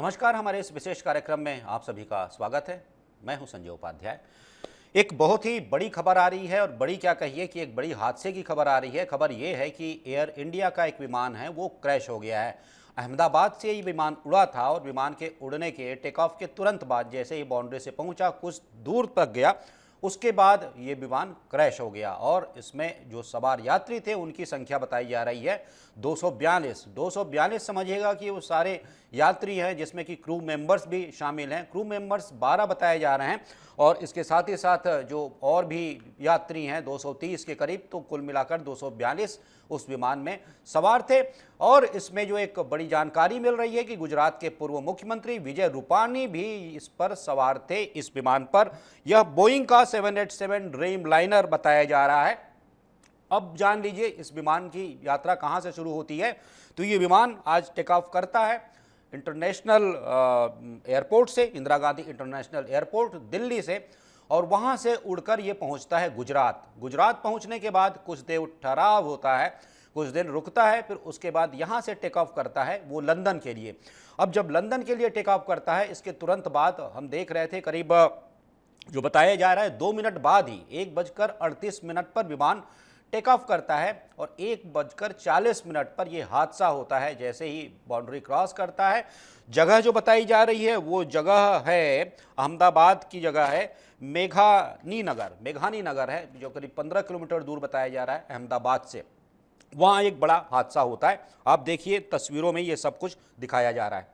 नमस्कार। हमारे इस विशेष कार्यक्रम में आप सभी का स्वागत है। मैं हूं संजय उपाध्याय। एक बहुत ही बड़ी खबर आ रही है और बड़ी क्या कहिए कि एक बड़ी हादसे की खबर आ रही है। खबर ये है कि एयर इंडिया का एक विमान है वो क्रैश हो गया है। अहमदाबाद से ये विमान उड़ा था और विमान के उड़ने के टेक ऑफ के तुरंत बाद जैसे ही बाउंड्री से पहुंचा कुछ दूर तक गया, उसके बाद ये विमान क्रैश हो गया और इसमें जो सवार यात्री थे उनकी संख्या बताई जा रही है 242 समझिएगा कि वो सारे यात्री हैं, जिसमें कि क्रू मेंबर्स भी शामिल हैं। क्रू मेंबर्स 12 बताए जा रहे हैं और इसके साथ ही साथ जो और भी यात्री हैं 230 के करीब, तो कुल मिलाकर 242 उस विमान में सवार थे। और इसमें जो एक बड़ी जानकारी मिल रही है कि गुजरात के पूर्व मुख्यमंत्री विजय रूपाणी भी इस पर सवार थे, इस विमान पर। यह बोइंग का 787 ड्रीम लाइनर बताया जा रहा है। अब जान लीजिए इस विमान की यात्रा कहां से शुरू होती है। तो ये विमान आज टेक ऑफ करता है इंटरनेशनल एयरपोर्ट से, इंदिरा गांधी इंटरनेशनल एयरपोर्ट दिल्ली से, और वहां से उड़कर ये पहुंचता है गुजरात। गुजरात पहुंचने के बाद कुछ देर ठहराव होता है, कुछ दिन रुकता है, फिर उसके बाद यहां से टेक ऑफ करता है वो लंदन के लिए। अब जब लंदन के लिए टेक ऑफ करता है, इसके तुरंत बाद हम देख रहे थे करीब जो बताया जा रहा है 2 मिनट बाद ही 1:38 पर विमान टेक ऑफ करता है और 1:40 पर यह हादसा होता है जैसे ही बाउंड्री क्रॉस करता है। जगह जो बताई जा रही है वो जगह है अहमदाबाद की जगह है, मेघानी नगर है, जो करीब 15 किलोमीटर दूर बताया जा रहा है अहमदाबाद से। वहाँ एक बड़ा हादसा होता है। आप देखिए तस्वीरों में ये सब कुछ दिखाया जा रहा है।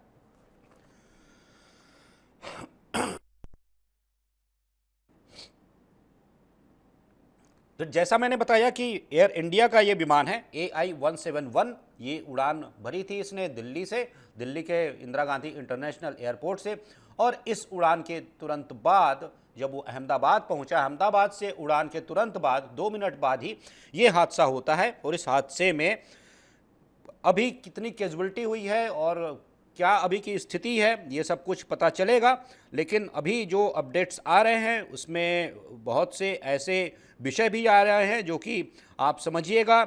तो जैसा मैंने बताया कि एयर इंडिया का ये विमान है AI-171, ये उड़ान भरी थी इसने दिल्ली से, दिल्ली के इंदिरा गांधी इंटरनेशनल एयरपोर्ट से। और इस उड़ान के तुरंत बाद जब वो अहमदाबाद पहुंचा, अहमदाबाद से उड़ान के तुरंत बाद 2 मिनट बाद ही ये हादसा होता है। और इस हादसे में अभी कितनी कैजुअल्टी हुई है और क्या अभी की स्थिति है ये सब कुछ पता चलेगा। लेकिन अभी जो अपडेट्स आ रहे हैं उसमें बहुत से ऐसे विषय भी आ रहे हैं जो कि आप समझिएगा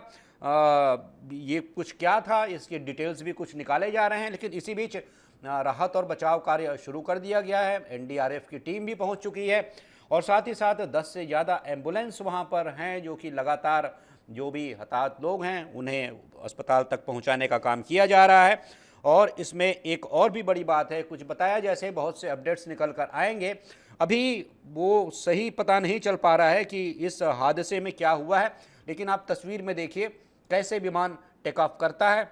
ये कुछ क्या था, इसके डिटेल्स भी कुछ निकाले जा रहे हैं। लेकिन इसी बीच राहत और बचाव कार्य शुरू कर दिया गया है। NDRF की टीम भी पहुंच चुकी है और साथ ही साथ 10 से ज़्यादा एम्बुलेंस वहां पर हैं, जो कि लगातार जो भी हताहत लोग हैं उन्हें अस्पताल तक पहुंचाने का काम किया जा रहा है। और इसमें एक और भी बड़ी बात है, कुछ बताया जैसे बहुत से अपडेट्स निकल कर आएंगे, अभी वो सही पता नहीं चल पा रहा है कि इस हादसे में क्या हुआ है। लेकिन आप तस्वीर में देखिए कैसे विमान टेक ऑफ करता है।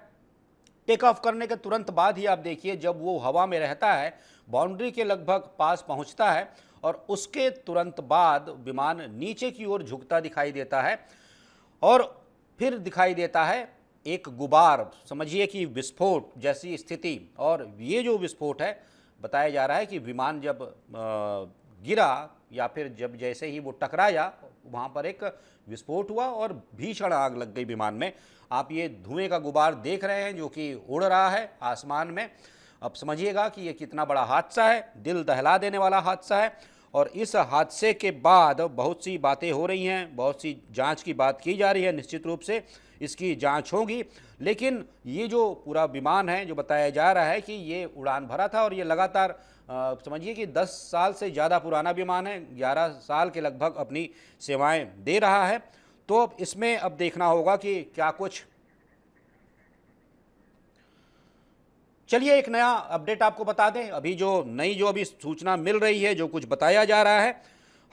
टेक ऑफ करने के तुरंत बाद ही आप देखिए जब वो हवा में रहता है, बाउंड्री के लगभग पास पहुंचता है और उसके तुरंत बाद विमान नीचे की ओर झुकता दिखाई देता है और फिर दिखाई देता है एक गुबार, समझिए कि विस्फोट जैसी स्थिति। और ये जो विस्फोट है बताया जा रहा है कि विमान जब गिरा या फिर जब जैसे ही वो टकराया, वहाँ पर एक विस्फोट हुआ और भीषण आग लग गई विमान में। आप ये धुएं का गुबार देख रहे हैं जो कि उड़ रहा है आसमान में। अब समझिएगा कि ये कितना बड़ा हादसा है, दिल दहला देने वाला हादसा है। और इस हादसे के बाद बहुत सी बातें हो रही हैं, बहुत सी जांच की बात की जा रही है। निश्चित रूप से इसकी जांच होगी। लेकिन ये जो पूरा विमान है जो बताया जा रहा है कि ये उड़ान भरा था और ये लगातार समझिए कि 10 साल से ज़्यादा पुराना विमान है, 11 साल के लगभग अपनी सेवाएं दे रहा है। तो अब इसमें अब देखना होगा कि क्या कुछ। चलिए एक नया अपडेट आपको बता दें। अभी जो अभी सूचना मिल रही है, जो कुछ बताया जा रहा है,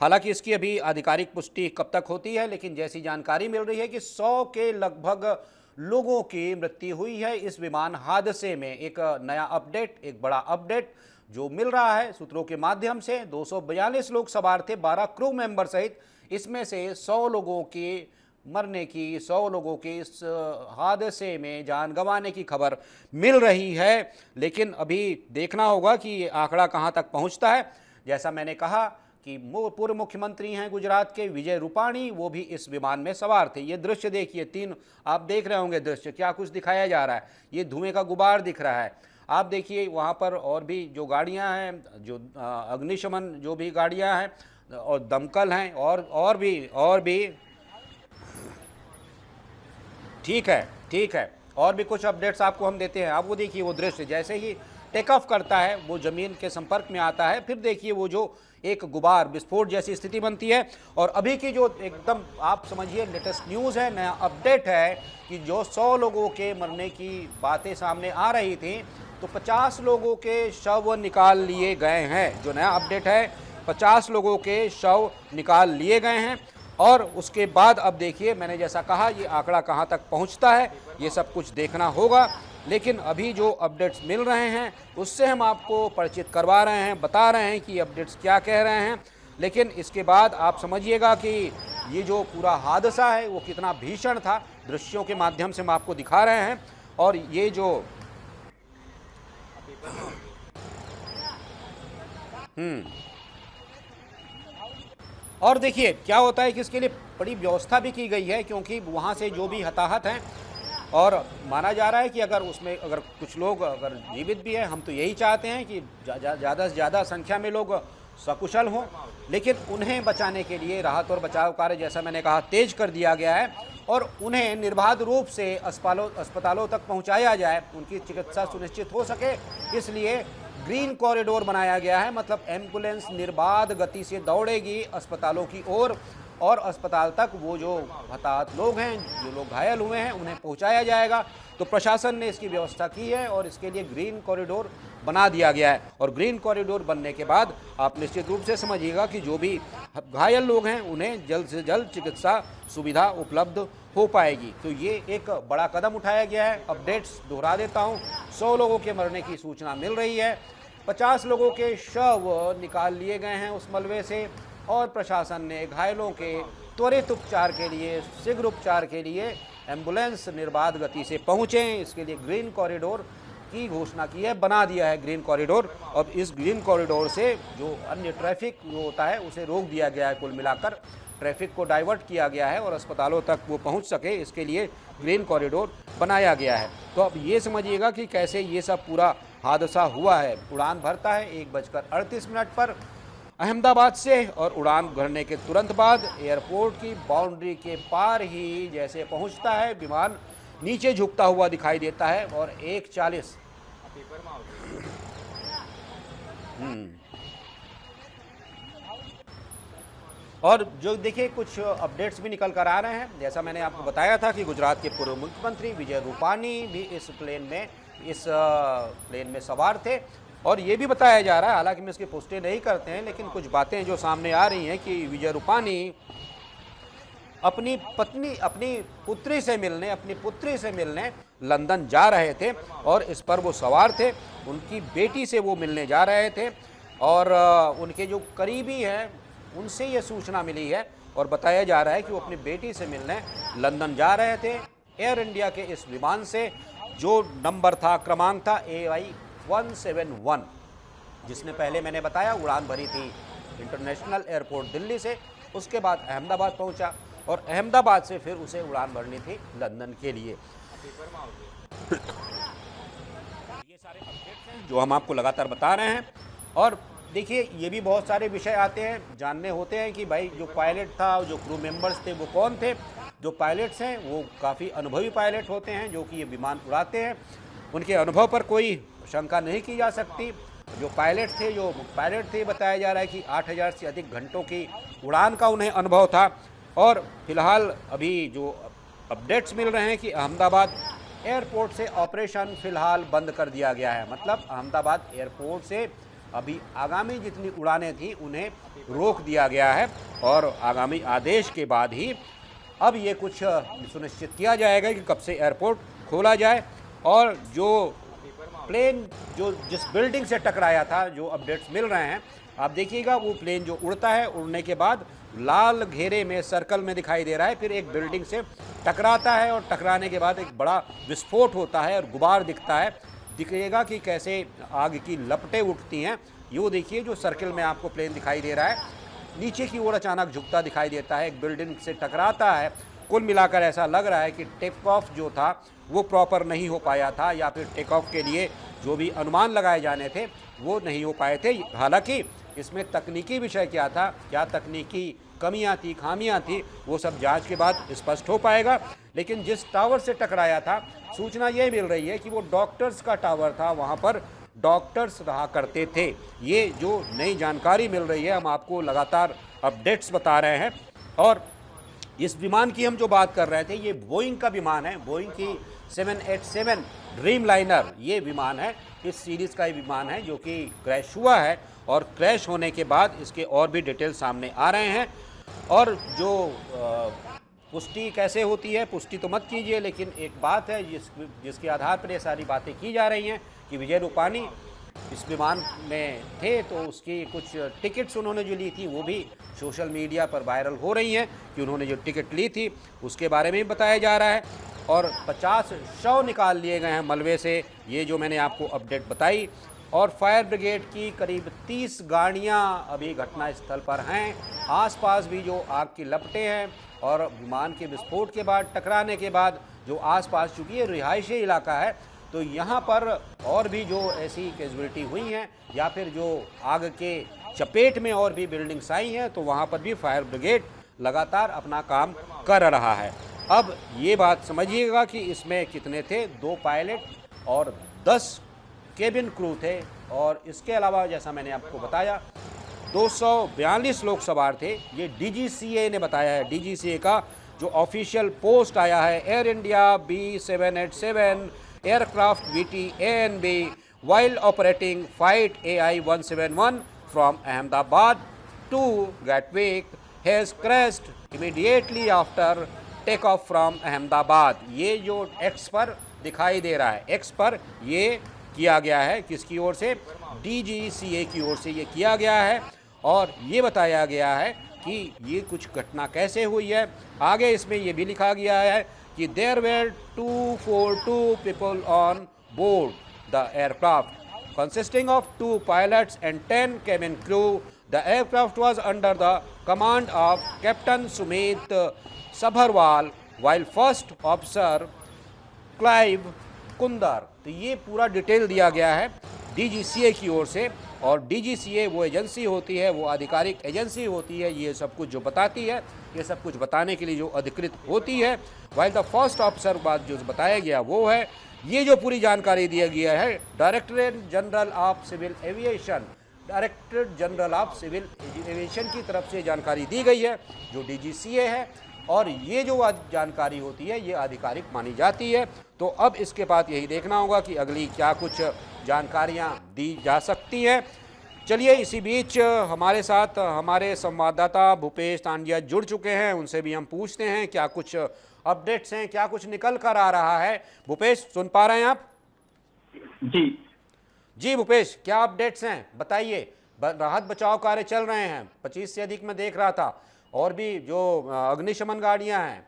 हालांकि इसकी अभी आधिकारिक पुष्टि कब तक होती है, लेकिन जैसी जानकारी मिल रही है कि 100 के लगभग लोगों की मृत्यु हुई है इस विमान हादसे में। एक नया अपडेट, एक बड़ा अपडेट जो मिल रहा है सूत्रों के माध्यम से। 242 लोग सवार थे, 12 क्रू मेंबर सहित। इसमें से 100 लोगों के मरने की, 100 लोगों के इस हादसे में जान गंवाने की खबर मिल रही है। लेकिन अभी देखना होगा कि ये आंकड़ा कहां तक पहुंचता है। जैसा मैंने कहा कि पूर्व मुख्यमंत्री हैं गुजरात के विजय रूपाणी, वो भी इस विमान में सवार थे। ये दृश्य देखिए, 3 आप देख रहे होंगे दृश्य, क्या कुछ दिखाया जा रहा है। ये धुएं का गुबार दिख रहा है। आप देखिए वहाँ पर और भी जो गाड़ियाँ हैं, जो अग्निशमन जो भी गाड़ियाँ हैं और दमकल हैं और भी ठीक है और भी कुछ अपडेट्स आपको हम देते हैं। आप वो देखिए वो दृश्य, जैसे ही टेक ऑफ करता है वो ज़मीन के संपर्क में आता है, फिर देखिए वो जो एक गुबार विस्फोट जैसी स्थिति बनती है। और अभी की जो एकदम आप समझिए लेटेस्ट न्यूज़ है, नया अपडेट है कि जो 100 लोगों के मरने की बातें सामने आ रही थी, तो 50 लोगों के शव निकाल लिए गए हैं। जो नया अपडेट है, 50 लोगों के शव निकाल लिए गए हैं। और उसके बाद अब देखिए, मैंने जैसा कहा, ये आंकड़ा कहाँ तक पहुँचता है ये सब कुछ देखना होगा। लेकिन अभी जो अपडेट्स मिल रहे हैं उससे हम आपको परिचित करवा रहे हैं, बता रहे हैं कि अपडेट्स क्या कह रहे हैं। लेकिन इसके बाद आप समझिएगा कि ये जो पूरा हादसा है वो कितना भीषण था, दृश्यों के माध्यम से हम आपको दिखा रहे हैं। और ये जो और देखिए क्या होता है कि इसके लिए बड़ी व्यवस्था भी की गई है, क्योंकि वहाँ से जो भी हताहत हैं, और माना जा रहा है कि अगर उसमें अगर कुछ लोग अगर जीवित भी हैं, हम तो यही चाहते हैं कि ज़्यादा से ज़्यादा संख्या में लोग सकुशल हों, लेकिन उन्हें बचाने के लिए राहत और बचाव कार्य, जैसा मैंने कहा, तेज कर दिया गया है और उन्हें निर्बाध रूप से अस्पतालों तक पहुंचाया जाए, उनकी चिकित्सा सुनिश्चित हो सके, इसलिए ग्रीन कॉरिडोर बनाया गया है। मतलब एम्बुलेंस निर्बाध गति से दौड़ेगी अस्पतालों की ओर और अस्पताल तक वो जो हताहत लोग हैं, जो लोग घायल हुए हैं, उन्हें पहुंचाया जाएगा। तो प्रशासन ने इसकी व्यवस्था की है और इसके लिए ग्रीन कॉरिडोर बना दिया गया है। और ग्रीन कॉरिडोर बनने के बाद आप निश्चित रूप से समझिएगा कि जो भी घायल लोग हैं उन्हें जल्द से जल्द चिकित्सा सुविधा उपलब्ध हो पाएगी। तो ये एक बड़ा कदम उठाया गया है। अपडेट्स दोहरा देता हूँ, 100 लोगों के मरने की सूचना मिल रही है, 50 लोगों के शव निकाल लिए गए हैं उस मलबे से, और प्रशासन ने घायलों के त्वरित उपचार के लिए, शीघ्र उपचार के लिए एम्बुलेंस निर्बाध गति से पहुँचें, इसके लिए ग्रीन कॉरिडोर की घोषणा की है, बना दिया है ग्रीन कॉरिडोर। अब इस ग्रीन कॉरिडोर से जो अन्य ट्रैफिक जो होता है उसे रोक दिया गया है, कुल मिलाकर ट्रैफिक को डाइवर्ट किया गया है और अस्पतालों तक वो पहुंच सके, इसके लिए ग्रीन कॉरिडोर बनाया गया है। तो अब ये समझिएगा कि कैसे ये सब पूरा हादसा हुआ है। उड़ान भरता है 1:38 पर अहमदाबाद से, और उड़ान भरने के तुरंत बाद एयरपोर्ट की बाउंड्री के पार ही जैसे पहुंचता है, विमान नीचे झुकता हुआ दिखाई देता है और 1:40 और जो देखिए कुछ अपडेट्स भी निकल कर आ रहे हैं। जैसा मैंने आपको बताया था कि गुजरात के पूर्व मुख्यमंत्री विजय रूपानी भी इस प्लेन में सवार थे, और ये भी बताया जा रहा है, हालांकि हम इसकी पुष्टि नहीं करते हैं, लेकिन कुछ बातें जो सामने आ रही हैं कि विजय रूपानी अपनी पुत्री से मिलने लंदन जा रहे थे और इस पर वो सवार थे। उनकी बेटी से वो मिलने जा रहे थे और उनके जो करीबी हैं उनसे ये सूचना मिली है और बताया जा रहा है कि वो अपनी बेटी से मिलने लंदन जा रहे थे। एयर इंडिया के इस विमान से जो नंबर था, क्रमांक था AI-171, जिसने पहले मैंने बताया उड़ान भरी थी इंटरनेशनल एयरपोर्ट दिल्ली से, उसके बाद अहमदाबाद पहुंचा और अहमदाबाद से फिर उसे उड़ान भरनी थी लंदन के लिए। ये सारे अपडेट्स हैं जो हम आपको लगातार बता रहे हैं। और देखिए ये भी बहुत सारे विषय आते हैं, जानने होते हैं कि भाई जो पायलट था, जो क्रू मेंबर्स थे, वो कौन थे। जो पायलट्स हैं वो काफ़ी अनुभवी पायलट होते हैं जो कि ये विमान उड़ाते हैं, उनके अनुभव पर कोई शंका नहीं की जा सकती। जो पायलट थे बताया जा रहा है कि 8000 से अधिक घंटों की उड़ान का उन्हें अनुभव था। और फिलहाल अभी जो अपडेट्स मिल रहे हैं कि अहमदाबाद एयरपोर्ट से ऑपरेशन फ़िलहाल बंद कर दिया गया है। मतलब अहमदाबाद एयरपोर्ट से अभी आगामी जितनी उड़ानें थी उन्हें रोक दिया गया है और आगामी आदेश के बाद ही अब ये कुछ सुनिश्चित किया जाएगा कि कब से एयरपोर्ट खोला जाए। और जो प्लेन जो जिस बिल्डिंग से टकराया था, जो अपडेट्स मिल रहे हैं, आप देखिएगा वो प्लेन जो उड़ता है, उड़ने के बाद लाल घेरे में सर्कल में दिखाई दे रहा है, फिर एक बिल्डिंग से टकराता है और टकराने के बाद एक बड़ा विस्फोट होता है और गुबार दिखता है। दिखेगा कि कैसे आग की लपटें उठती हैं। ये देखिए जो सर्कल में आपको प्लेन दिखाई दे रहा है, नीचे की ओर अचानक झुकता दिखाई देता है, एक बिल्डिंग से टकराता है। कुल मिलाकर ऐसा लग रहा है कि टेक ऑफ जो था वो प्रॉपर नहीं हो पाया था, या फिर टेक ऑफ के लिए जो भी अनुमान लगाए जाने थे वो नहीं हो पाए थे। हालांकि इसमें तकनीकी विषय क्या था, क्या तकनीकी कमियां थी, खामियां थी, वो सब जांच के बाद स्पष्ट हो पाएगा। लेकिन जिस टावर से टकराया था, सूचना ये मिल रही है कि वो डॉक्टर्स का टावर था, वहाँ पर डॉक्टर्स रहा करते थे। ये जो नई जानकारी मिल रही है, हम आपको लगातार अपडेट्स बता रहे हैं। और इस विमान की हम जो बात कर रहे थे, ये बोइंग का विमान है, बोइंग की 787 ड्रीम लाइनर ये विमान है। इस सीरीज़ का ये विमान है जो कि क्रैश हुआ है, और क्रैश होने के बाद इसके और भी डिटेल सामने आ रहे हैं। और जो पुष्टि कैसे होती है, पुष्टि तो मत कीजिए, लेकिन एक बात है जिसके आधार पर ये सारी बातें की जा रही हैं कि विजय रूपानी इस विमान में थे, तो उसकी कुछ टिकट्स उन्होंने जो ली थी वो भी सोशल मीडिया पर वायरल हो रही हैं कि उन्होंने जो टिकट ली थी उसके बारे में भी बताया जा रहा है। और 50 शव निकाल लिए गए हैं मलबे से, ये जो मैंने आपको अपडेट बताई। और फायर ब्रिगेड की करीब 30 गाड़ियां अभी घटनास्थल पर हैं। आसपास भी जो आग की लपटें हैं और विमान के विस्फोट के बाद, टकराने के बाद जो आसपास, चूँकि ये रिहायशी इलाका है, तो यहाँ पर और भी जो ऐसी कैजुअलिटी हुई हैं या फिर जो आग के चपेट में और भी बिल्डिंग्स आई हैं, तो वहाँ पर भी फायर ब्रिगेड लगातार अपना काम कर रहा है। अब ये बात समझिएगा कि इसमें कितने थे, 2 पायलट और 10 केबिन क्रू थे। और इसके अलावा जैसा मैंने आपको बताया 242 लोग सवार थे। ये DGCA ने बताया है, DGCA का जो ऑफिशियल पोस्ट आया है, air India B787 aircraft VT-ANB while operating flight AI-171 from Ahmedabad to Gatwick has crashed immediately after takeoff from Ahmedabad। ये जो X पर दिखाई दे रहा है, X पर ये किया गया है, किसकी ओर से, DGCA की ओर से ये किया गया है। और ये बताया गया है कि ये कुछ घटना कैसे हुई है। आगे इसमें ये भी लिखा गया है कि there were 242 people on board the aircraft consisting of 2 pilots and 10 cabin crew. The aircraft was under the command of Captain Sumit Sabharwal while first officer Clive Kundar। तो ये पूरा डिटेल दिया गया है DGCA की ओर से। और DGCA वो एजेंसी होती है, वो आधिकारिक एजेंसी होती है, ये सब कुछ जो बताती है, ये सब कुछ बताने के लिए जो अधिकृत होती है। वाइल द फर्स्ट ऑफिसर बात जो बताया गया वो है, ये जो पूरी जानकारी दिया गया है directorate general of civil aviation, directorate general of civil aviation की तरफ से जानकारी दी गई है जो DGCA है। और ये जो जानकारी होती है ये आधिकारिक मानी जाती है। तो अब इसके बाद यही देखना होगा कि अगली क्या कुछ जानकारियां दी जा सकती हैं। चलिए, इसी बीच हमारे साथ हमारे संवाददाता भूपेश तांडिया जुड़ चुके हैं, उनसे भी हम पूछते हैं क्या कुछ अपडेट्स हैं, क्या कुछ निकल कर आ रहा है। भूपेश, सुन पा रहे हैं आप? जी भूपेश, क्या अपडेट्स हैं बताइए। राहत बचाव कार्य चल रहे हैं, 25 से अधिक मैं देख रहा था, और भी जो अग्निशमन गाड़ियां हैं,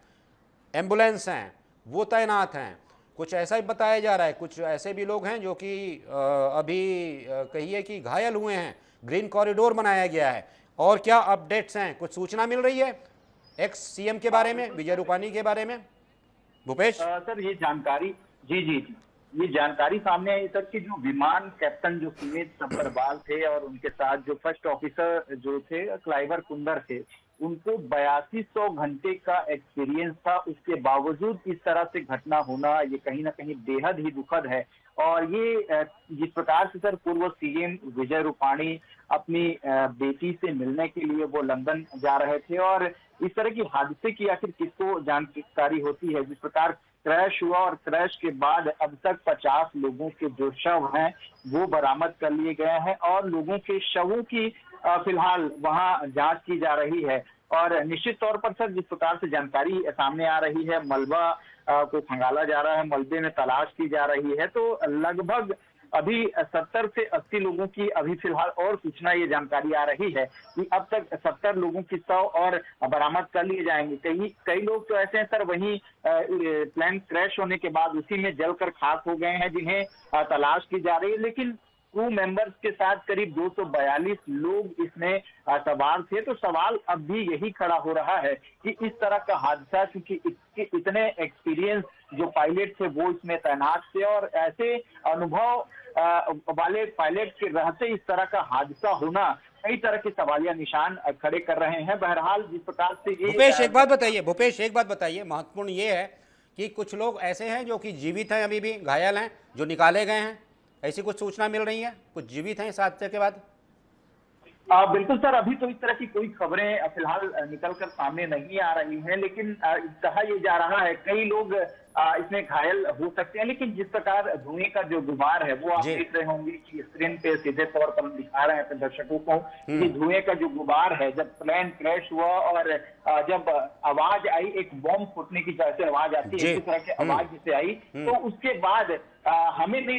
एम्बुलेंस हैं, वो तैनात हैं। कुछ ऐसा ही बताया जा रहा है, कुछ ऐसे भी लोग हैं जो कि अभी कहिए कि घायल हुए हैं, ग्रीन कॉरिडोर बनाया गया है। और क्या अपडेट्स हैं, कुछ सूचना मिल रही है एक्स CM के बारे में, विजय रूपानी के बारे में? भूपेश सर, ये जानकारी ये जानकारी सामने आई सर कि जो विमान कैप्टन जो सुमित सब्बरवाल थे और उनके साथ जो फर्स्ट ऑफिसर जो थे क्लाइवर कुंदर थे, उनको 8200 घंटे का एक्सपीरियंस था। उसके बावजूद इस तरह से घटना होना ये कहीं ना कहीं बेहद ही दुखद है। और ये जिस प्रकार से सर पूर्व CM विजय रूपाणी अपनी बेटी से मिलने के लिए वो लंदन जा रहे थे, और इस तरह की हादसे की आखिर किसको जानकारी होती है। जिस प्रकार क्रैश हुआ और क्रैश के बाद अब तक 50 लोगों के जो शव हैं वो बरामद कर लिए गए हैं, और लोगों के शवों की फिलहाल वहां जांच की जा रही है। और निश्चित तौर पर सर जिस प्रकार से जानकारी सामने आ रही है, मलबा को खंगाला जा रहा है, मलबे में तलाश की जा रही है, तो लगभग अभी 70 से 80 लोगों की अभी फिलहाल और सूचना ये जानकारी आ रही है कि अब तक 70 लोगों की शव और बरामद कर लिए जाएंगे। कई लोग तो ऐसे हैं सर वहीं प्लेन क्रैश होने के बाद उसी में जलकर खाक हो गए हैं, जिन्हें तलाश की जा रही है। लेकिन क्रू मेंबर्स के साथ करीब 242 लोग इसमें सवार थे। तो सवाल अब भी यही खड़ा हो रहा है कि इस तरह का हादसा, क्योंकि इतने एक्सपीरियंस जो पायलट थे वो इसमें तैनात थे, और ऐसे अनुभव वाले पायलट के रहते इस तरह का हादसा होना कई तरह के सवालिया निशान खड़े कर रहे हैं। बहरहाल जिस प्रकार से भूपेश एक बात बताइए, महत्वपूर्ण ये है कि कुछ लोग ऐसे हैं जो कि जीवित हैं, अभी भी घायल हैं, जो निकाले गए हैं, ऐसी कुछ सूचना मिल रही है? कुछ जीवित हैं इस हादसे के बाद? बिल्कुल सर, अभी तो इस तरह की कोई खबरें फिलहाल निकल कर सामने नहीं आ रही हैं, लेकिन कहा यह जा रहा है कई लोग इसमें घायल हो सकते हैं। लेकिन जिस प्रकार धुएं का जो गुबार है वो आप जी। देख रहे होंगे कि स्क्रीन पे सीधे तौर पर हम दिखा रहे हैं अपने दर्शकों को कि हम्म। धुएं का जो गुबार है, जब प्लेन क्रैश हुआ और जब आवाज आई, एक बॉम्ब फूटने की जैसे आवाज आती है, जी। इसी तरह की आवाज जिसे आई, तो उसके बाद हमें नहीं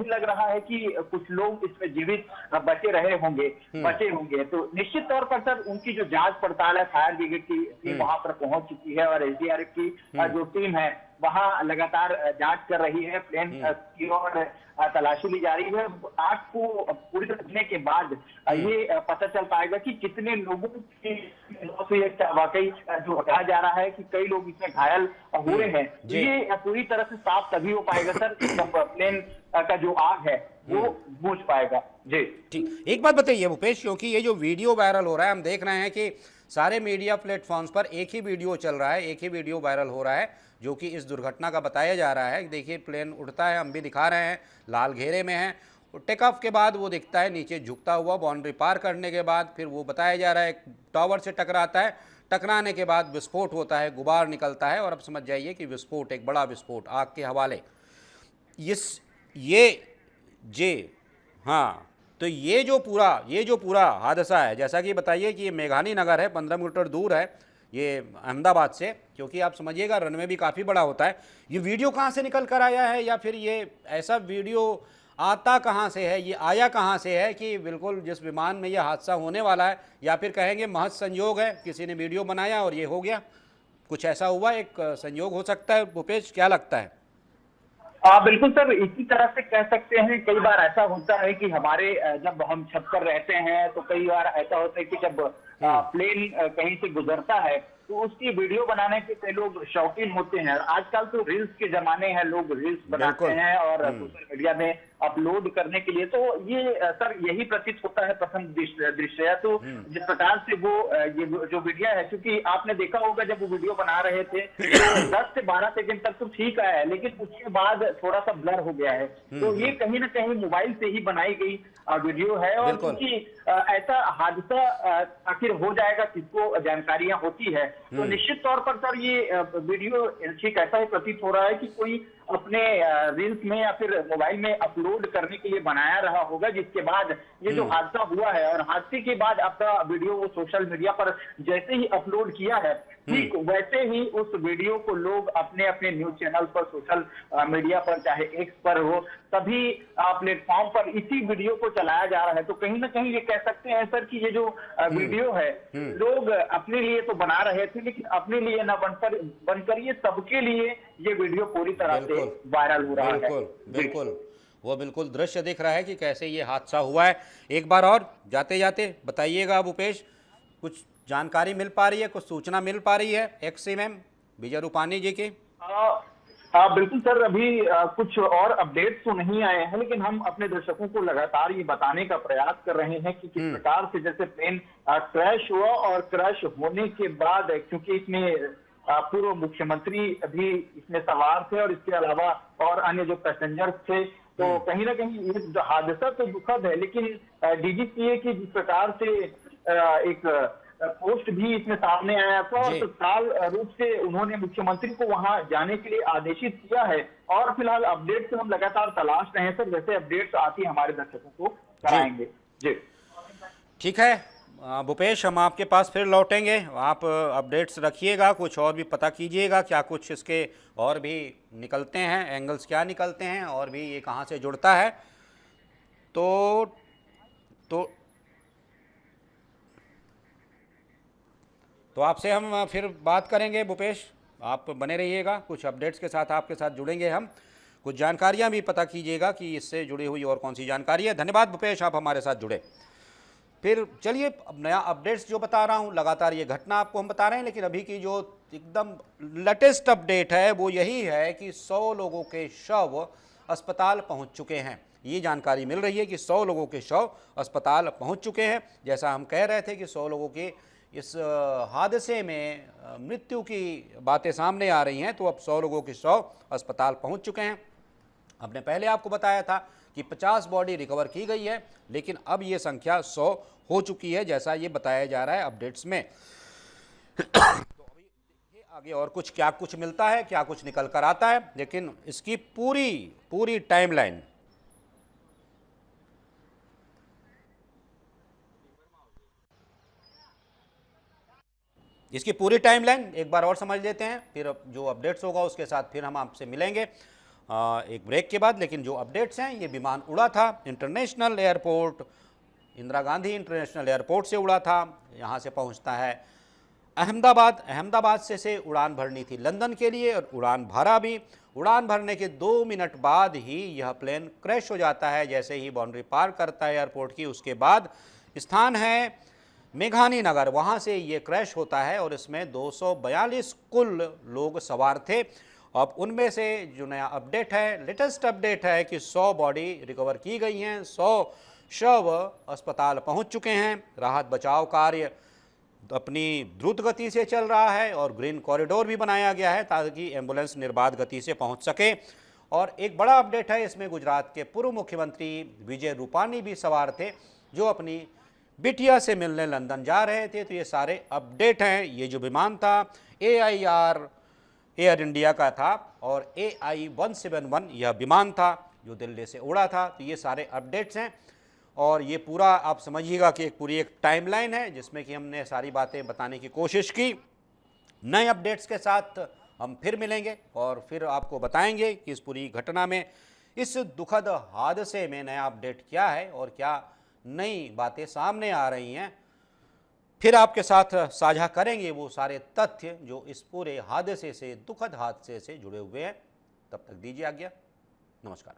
लग रहा है कि कुछ लोग इसमें जीवित बचे रहे होंगे, बचे होंगे। तो निश्चित तौर पर सर उनकी जो जांच पड़ताल है, फायर ब्रिगेड की टीम वहां पर पहुंच चुकी है और एसडीआरएफ की जो टीम है वहां लगातार जांच कर रही है। प्लेन की ओर तलाशी ली जा रही है। आग को पूरी तरह बुझने के बाद ये पता चल पाएगा कि कितने लोगों की मौत हुई है। वाकई जो बताया जा रहा है कि कई लोग इसमें घायल हुए हैं। तो जी। ये पूरी तरह से साफ तभी हो पाएगा सर जब प्लेन का जो आग है वो बुझ पाएगा। जी ठीक, एक बात बताइए भूपेश, क्योंकि ये जो वीडियो वायरल हो रहा है, हम देख रहे हैं कि सारे मीडिया प्लेटफॉर्म्स पर एक ही वीडियो चल रहा है, एक ही वीडियो वायरल हो रहा है जो कि इस दुर्घटना का बताया जा रहा है। देखिए प्लेन उड़ता है, हम भी दिखा रहे हैं, लाल घेरे में है, टेक ऑफ के बाद वो दिखता है नीचे झुकता हुआ, बाउंड्री पार करने के बाद फिर वो बताया जा रहा है एक टावर से टकराता है, टकराने के बाद विस्फोट होता है, गुबार निकलता है और अब समझ जाइए कि विस्फोट, एक बड़ा विस्फोट आग के हवाले। ये जे हाँ, तो ये जो पूरा हादसा है, जैसा कि बताइए कि ये मेघानी नगर है, 15 मीटर दूर है ये अहमदाबाद से, क्योंकि आप समझिएगा रनवे भी काफ़ी बड़ा होता है। ये वीडियो कहाँ से निकल कर आया है, या फिर ये ऐसा वीडियो आता कहाँ से है, ये आया कहाँ से है कि बिल्कुल जिस विमान में ये हादसा होने वाला है, या फिर कहेंगे महज संयोग है, किसी ने वीडियो बनाया और ये हो गया, कुछ ऐसा हुआ, एक संयोग हो सकता है? भूपेश, क्या लगता है? बिल्कुल सर, इसी तरह से कह सकते हैं। कई बार ऐसा होता है कि हमारे जब हम छत पर रहते हैं तो कई बार ऐसा होता है कि जब प्लेन कहीं से गुजरता है तो उसकी वीडियो बनाने के कई लोग शौकीन होते हैं। आजकल तो रील्स के जमाने हैं, लोग रील्स बनाते बिल्कुल। हैं और सोशल मीडिया में अपलोड करने के लिए। तो ये सर यही प्रतीत होता है प्रथम दृश्य। तो जिस प्रकार से वो ये जो वीडियो है, क्योंकि आपने देखा होगा जब वो वीडियो बना रहे थे तो 10 से 12 सेकंड तक तो ठीक आया है, लेकिन उसके बाद थोड़ा सा ब्लर हो गया है। तो ये कहीं ना कहीं मोबाइल से ही बनाई गई वीडियो है। और बिल्कुल। क्योंकि ऐसा हादसा आखिर हो जाएगा, किसको जानकारियां होती है, तो निश्चित तौर पर सर ये वीडियो ठीक ऐसा ही प्रतीत हो रहा है कि कोई अपने रील्स में या फिर मोबाइल में अपलोड करने के लिए बनाया रहा होगा, जिसके बाद ये जो हादसा हुआ है और हादसे के बाद आपका वीडियो वो सोशल मीडिया पर जैसे ही अपलोड किया है, ठीक वैसे ही उस वीडियो को लोग अपने अपने न्यूज चैनल पर, सोशल मीडिया पर, चाहे एक्स पर हो, सभी प्लेटफॉर्म पर इसी वीडियो को चलाया जा रहा है। तो कहीं ना कहीं ये कह सकते हैं सर कि ये जो वीडियो है, लोग अपने लिए तो बना रहे थे, लेकिन अपने लिए न बनकर ये सबके लिए ये वीडियो पूरी तरह से वायरल हो रहा है। बिल्कुल बिल्कुल, वो बिल्कुल दृश्य दिख रहा है कि कैसे ये हादसा हुआ है। एक बार और जाते जाते बताइएगा भूपेश, कुछ जानकारी मिल पा रही है, कुछ सूचना मिल पा रही है एक्स-सीएम विजय रूपाणी जी की? बिल्कुल सर, अभी कुछ और अपडेट्स तो नहीं आए हैं, लेकिन हम अपने दर्शकों को लगातार ये बताने का प्रयास कर रहे हैं कि किस प्रकार से जैसे प्लेन क्रैश हुआ और क्रैश होने के बाद, क्योंकि इसमें पूर्व मुख्यमंत्री भी इसमें सवार थे और इसके अलावा और अन्य जो पैसेंजर्स थे, तो कहीं ना कहीं ये जो हादसा तो दुखद है, लेकिन डीजीसीए की जिस प्रकार से एक पोस्ट भी इसमें सामने आया था और तत्काल रूप से उन्होंने मुख्यमंत्री को वहां जाने के लिए आदेशित किया है। और फिलहाल अपडेट्स हम लगातार तलाश रहे हैं सर, जैसे अपडेट्स आती है हमारे दर्शकों को कराएंगे। जी ठीक है भूपेश, हम आपके पास फिर लौटेंगे, आप अपडेट्स रखिएगा, कुछ और भी पता कीजिएगा, क्या कुछ इसके और भी निकलते हैं, एंगल्स क्या निकलते हैं और भी ये कहाँ से जुड़ता है। तो आपसे हम फिर बात करेंगे भूपेश, आप बने रहिएगा, कुछ अपडेट्स के साथ आपके साथ जुड़ेंगे हम, कुछ जानकारियां भी पता कीजिएगा कि इससे जुड़ी हुई और कौन सी जानकारी है। धन्यवाद भूपेश, आप हमारे साथ जुड़े। फिर चलिए अब नया अपडेट्स जो बता रहा हूं, लगातार ये घटना आपको हम बता रहे हैं, लेकिन अभी की जो एकदम लेटेस्ट अपडेट है वो यही है कि 100 लोगों के शव अस्पताल पहुंच चुके हैं। ये जानकारी मिल रही है कि 100 लोगों के शव अस्पताल पहुंच चुके हैं। जैसा हम कह रहे थे कि 100 लोगों के इस हादसे में मृत्यु की बातें सामने आ रही हैं, तो अब 100 लोगों के शव अस्पताल पहुंच चुके हैं। हमने पहले आपको बताया था कि 50 बॉडी रिकवर की गई है, लेकिन अब ये संख्या 100 हो चुकी है, जैसा ये बताया जा रहा है अपडेट्स में। तो अभी देखिए आगे और क्या कुछ मिलता है, क्या कुछ निकल कर आता है, लेकिन इसकी पूरी टाइमलाइन एक बार और समझ लेते हैं, फिर जो अपडेट्स होगा उसके साथ फिर हम आपसे मिलेंगे एक ब्रेक के बाद। लेकिन जो अपडेट्स हैं, ये विमान उड़ा था international airport, Indira Gandhi international airport से उड़ा था, यहाँ से पहुँचता है अहमदाबाद से उड़ान भरनी थी लंदन के लिए, और उड़ान भरा भी। उड़ान भरने के 2 मिनट बाद ही यह प्लेन क्रैश हो जाता है, जैसे ही बाउंड्री पार करता है एयरपोर्ट की। उसके बाद स्थान है मेघानी नगर, वहाँ से ये क्रैश होता है और इसमें 242 कुल लोग सवार थे। अब उनमें से जो नया अपडेट है, लेटेस्ट अपडेट है कि 100 बॉडी रिकवर की गई हैं, 100 शव अस्पताल पहुँच चुके हैं। राहत बचाव कार्य अपनी द्रुत गति से चल रहा है और ग्रीन कॉरिडोर भी बनाया गया है ताकि एम्बुलेंस निर्बाध गति से पहुंच सके। और एक बड़ा अपडेट है इसमें, गुजरात के पूर्व मुख्यमंत्री विजय रूपानी भी सवार थे, जो अपनी बिटिया से मिलने लंदन जा रहे थे। तो ये सारे अपडेट हैं। ये जो विमान था AIR एयर इंडिया का था और AI-171 यह विमान था जो दिल्ली से उड़ा था। तो ये सारे अपडेट्स हैं और ये पूरा आप समझिएगा कि एक टाइमलाइन है जिसमें कि हमने सारी बातें बताने की कोशिश की। नए अपडेट्स के साथ हम फिर मिलेंगे और फिर आपको बताएंगे कि इस पूरी घटना में, इस दुखद हादसे में नया अपडेट क्या है और क्या नई बातें सामने आ रही हैं। फिर आपके साथ साझा करेंगे वो सारे तथ्य जो इस पूरे हादसे से, दुखद हादसे से जुड़े हुए हैं। तब तक दीजिए आज्ञा। नमस्कार।